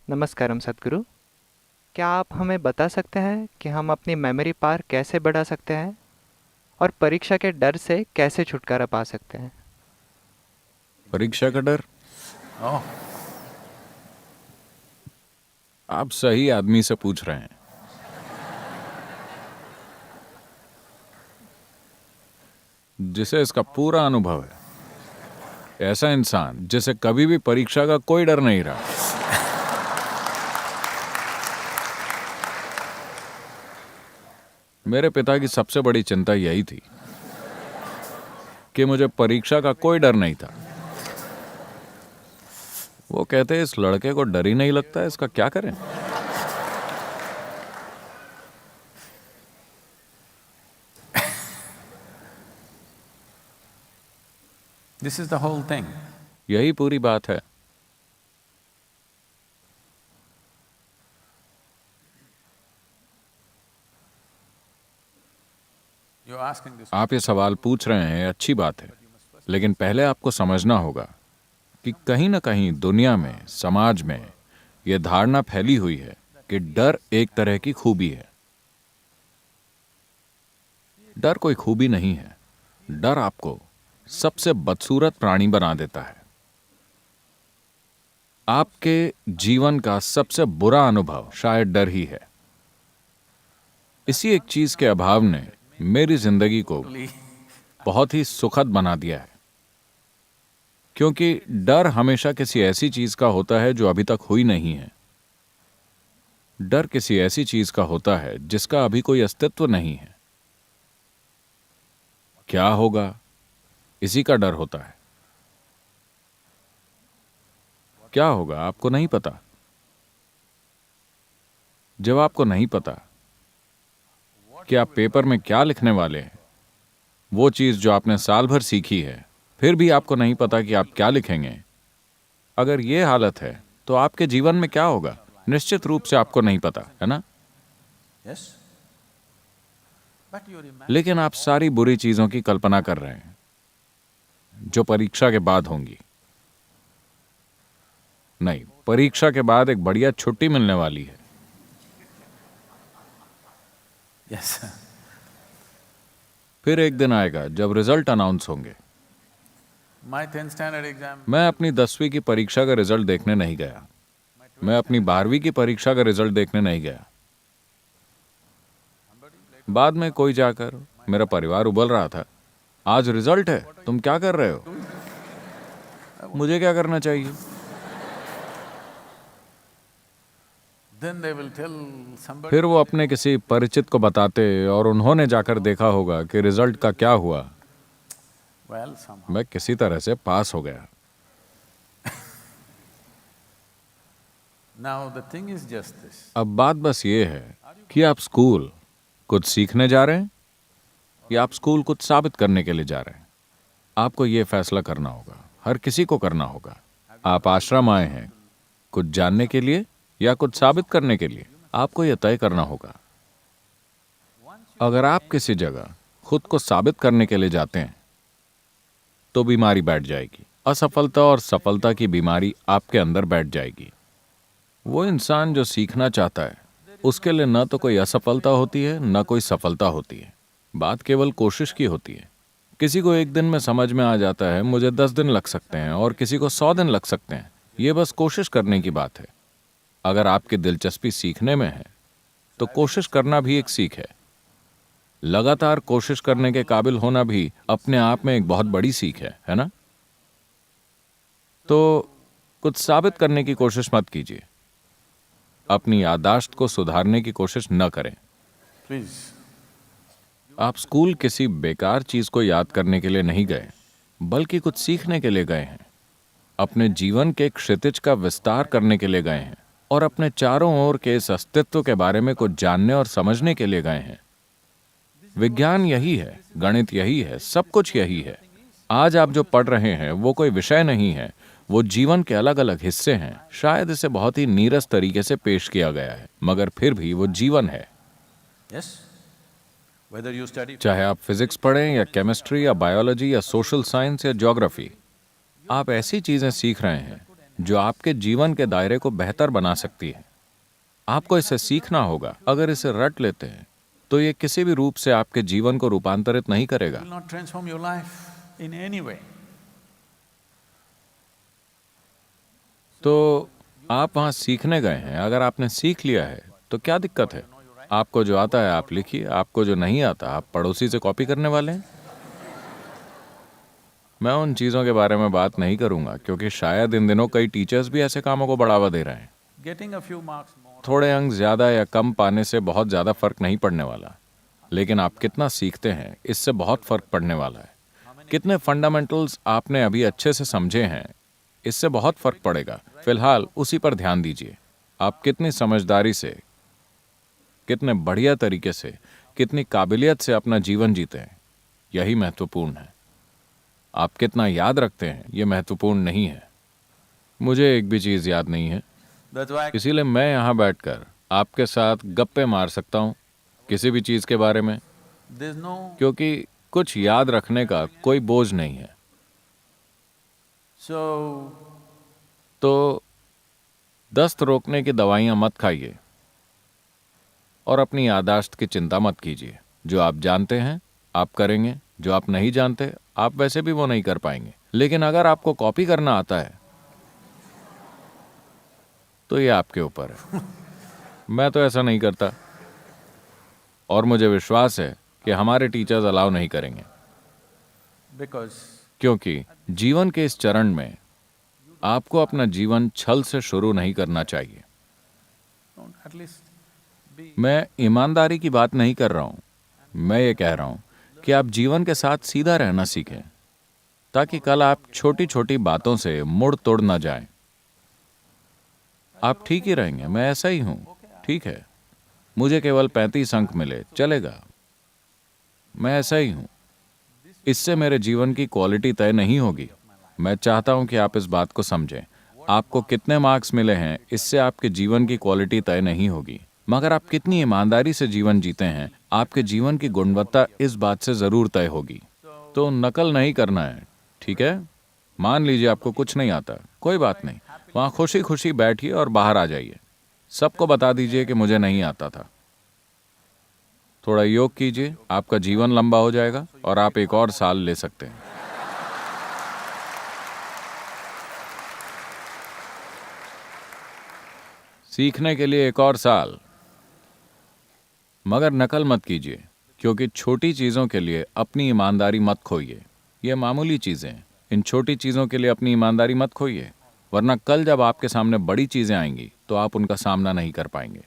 नमस्कारम सद्गुरु। क्या आप हमें बता सकते हैं कि हम अपनी मेमोरी पावर कैसे बढ़ा सकते हैं और परीक्षा के डर से कैसे छुटकारा पा सकते हैं? परीक्षा का डर? ओह, आप सही आदमी से पूछ रहे हैं। जिसे इसका पूरा अनुभव है, ऐसा इंसान जिसे कभी भी परीक्षा का कोई डर नहीं रहा। मेरे पिता की सबसे बड़ी चिंता यही थी कि मुझे परीक्षा का कोई डर नहीं था। वो कहते इस लड़के को डर ही नहीं लगता, इसका क्या करें। this is the whole thing. यही पूरी बात है। You're asking this. आप ये सवाल पूछ रहे हैं, अच्छी बात है, लेकिन पहले आपको समझना होगा कि कहीं ना कहीं दुनिया में, समाज में यह धारणा फैली हुई है कि डर एक तरह की खूबी है। डर कोई खूबी नहीं है। डर आपको सबसे बदसूरत प्राणी बना देता है। आपके जीवन का सबसे बुरा अनुभव शायद डर ही है। इसी एक चीज के अभाव ने मेरी जिंदगी को बहुत ही सुखद बना दिया है, क्योंकि डर हमेशा किसी ऐसी चीज का होता है जो अभी तक हुई नहीं है। डर किसी ऐसी चीज का होता है जिसका अभी कोई अस्तित्व नहीं है। क्या होगा, इसी का डर होता है। क्या होगा आपको नहीं पता। जब आपको नहीं पता कि आप पेपर में क्या लिखने वाले हैं, वो चीज जो आपने साल भर सीखी है, फिर भी आपको नहीं पता कि आप क्या लिखेंगे, अगर ये हालत है तो आपके जीवन में क्या होगा, निश्चित रूप से आपको नहीं पता, है ना। Yes? But you're imagining. लेकिन आप सारी बुरी चीजों की कल्पना कर रहे हैं जो परीक्षा के बाद होंगी। नहीं, परीक्षा के बाद एक बढ़िया छुट्टी मिलने वाली है। Yes. फिर एक दिन आएगा जब रिजल्ट अनाउंस होंगे। My 10th standard exam. मैं अपनी 10वीं की परीक्षा का रिजल्ट देखने नहीं गया। मैं अपनी 12वीं की परीक्षा का रिजल्ट देखने नहीं गया। बाद में कोई जाकर, मेरा परिवार उबल रहा था, आज रिजल्ट है, तुम क्या कर रहे हो। मुझे क्या करना चाहिए। Then they will tell somebody. फिर वो अपने किसी परिचित को बताते और उन्होंने जाकर देखा होगा कि रिजल्ट का क्या हुआ। Well, somehow. मैं किसी तरह से पास हो गया। Now the thing is just this. अब बात बस ये है कि आप स्कूल कुछ सीखने जा रहे हैं या आप स्कूल कुछ साबित करने के लिए जा रहे हैं। आपको ये फैसला करना होगा, हर किसी को करना होगा। आप आश्रम आए हैं कुछ जानने के लिए या कुछ साबित करने के लिए, आपको यह तय करना होगा। अगर आप किसी जगह खुद को साबित करने के लिए जाते हैं तो बीमारी बैठ जाएगी। असफलता और सफलता की बीमारी आपके अंदर बैठ जाएगी। वो इंसान जो सीखना चाहता है, उसके लिए न तो कोई असफलता होती है न कोई सफलता होती है। बात केवल कोशिश की होती है। किसी को एक दिन में समझ में आ जाता है, मुझे 10 दिन लग सकते हैं, और किसी को 100 दिन लग सकते हैं। ये बस कोशिश करने की बात है। अगर आपकी दिलचस्पी सीखने में है तो कोशिश करना भी एक सीख है। लगातार कोशिश करने के काबिल होना भी अपने आप में एक बहुत बड़ी सीख है ना। तो कुछ साबित करने की कोशिश मत कीजिए। अपनी याददाश्त को सुधारने की कोशिश न करें। Please. आप स्कूल किसी बेकार चीज को याद करने के लिए नहीं गए, बल्कि कुछ सीखने के लिए गए हैं। अपने जीवन के क्षितिज का विस्तार करने के लिए गए हैं और अपने चारों ओर के इस अस्तित्व के बारे में कुछ जानने और समझने के लिए गए हैं। विज्ञान यही है, गणित यही है, सब कुछ यही है। आज आप जो पढ़ रहे हैं वो कोई विषय नहीं है, वो जीवन के अलग अलग हिस्से हैं। शायद इसे बहुत ही नीरस तरीके से पेश किया गया है, मगर फिर भी वो जीवन है। Yes? Whether you study. चाहे आप फिजिक्स पढ़ें या केमिस्ट्री या बायोलॉजी या सोशल साइंस या ज्योग्राफी, आप ऐसी चीजें सीख रहे हैं जो आपके जीवन के दायरे को बेहतर बना सकती है। आपको इसे सीखना होगा। अगर इसे रट लेते हैं तो ये किसी भी रूप से आपके जीवन को रूपांतरित नहीं करेगा। will not transform your life in any way. तो आप वहां सीखने गए हैं। अगर आपने सीख लिया है तो क्या दिक्कत है? आपको जो आता है आप लिखिए, आपको जो नहीं आता आप पड़ोसी से कॉपी करने वाले हैं। मैं उन चीज़ों के बारे में बात नहीं करूंगा क्योंकि शायद इन दिनों कई टीचर्स भी ऐसे कामों को बढ़ावा दे रहे हैं। Getting a few marks more, थोड़े अंक ज़्यादा या कम पाने से बहुत ज़्यादा फर्क नहीं पड़ने वाला, लेकिन आप कितना सीखते हैं इससे बहुत फर्क पड़ने वाला है। कितने फंडामेंटल्स आपने अभी अच्छे से समझे हैं इससे बहुत फर्क पड़ेगा। फिलहाल उसी पर ध्यान दीजिए। आप कितनी समझदारी से, कितने बढ़िया तरीके से, कितनी काबिलियत से अपना जीवन जीते हैं, यही महत्वपूर्ण है। आप कितना याद रखते हैं ये महत्वपूर्ण नहीं है। मुझे एक भी चीज़ याद नहीं है, that's why इसीलिए मैं यहाँ बैठकर आपके साथ गप्पे मार सकता हूँ किसी भी चीज़ के बारे में, there's no… क्योंकि कुछ याद रखने का कोई बोझ नहीं है। So, तो दस्त रोकने की दवाइयाँ मत खाइए और अपनी याददाश्त की चिंता मत कीजिए। जो आप जानते हैं आप करेंगे, जो आप नहीं जानते आप वैसे भी वो नहीं कर पाएंगे। लेकिन अगर आपको कॉपी करना आता है तो ये आपके ऊपर है। मैं तो ऐसा नहीं करता और मुझे विश्वास है कि हमारे टीचर्स अलाउ नहीं करेंगे, because क्योंकि जीवन के इस चरण में आपको अपना जीवन छल से शुरू नहीं करना चाहिए। don't at least be… मैं ईमानदारी की बात नहीं कर रहा हूं, मैं ये कह रहा हूं कि आप जीवन के साथ सीधा रहना सीखें ताकि कल आप छोटी छोटी बातों से मुड़ तोड़ ना जाएं। आप ठीक ही रहेंगे, मैं ऐसा ही हूं, ठीक है। मुझे केवल 35 अंक मिले, चलेगा, मैं ऐसा ही हूं। इससे मेरे जीवन की क्वालिटी तय नहीं होगी। मैं चाहता हूं कि आप इस बात को समझें। आपको कितने मार्क्स मिले हैं इससे आपके जीवन की क्वालिटी तय नहीं होगी, मगर आप कितनी ईमानदारी से जीवन जीते हैं आपके जीवन की गुणवत्ता इस बात से जरूर तय होगी। तो नकल नहीं करना है, ठीक है? मान लीजिए आपको कुछ नहीं आता, कोई बात नहीं, वहां खुशी खुशी बैठिए और बाहर आ जाइए। सबको बता दीजिए कि मुझे नहीं आता था। थोड़ा योग कीजिए, आपका जीवन लंबा हो जाएगा और आप एक और साल ले सकते हैं। सीखने के लिए एक और साल, मगर नकल मत कीजिए, क्योंकि छोटी चीजों के लिए अपनी ईमानदारी मत खोइए। ये मामूली चीजें हैं, इन छोटी चीजों के लिए अपनी ईमानदारी मत खोइए, वरना कल जब आपके सामने बड़ी चीजें आएंगी तो आप उनका सामना नहीं कर पाएंगे।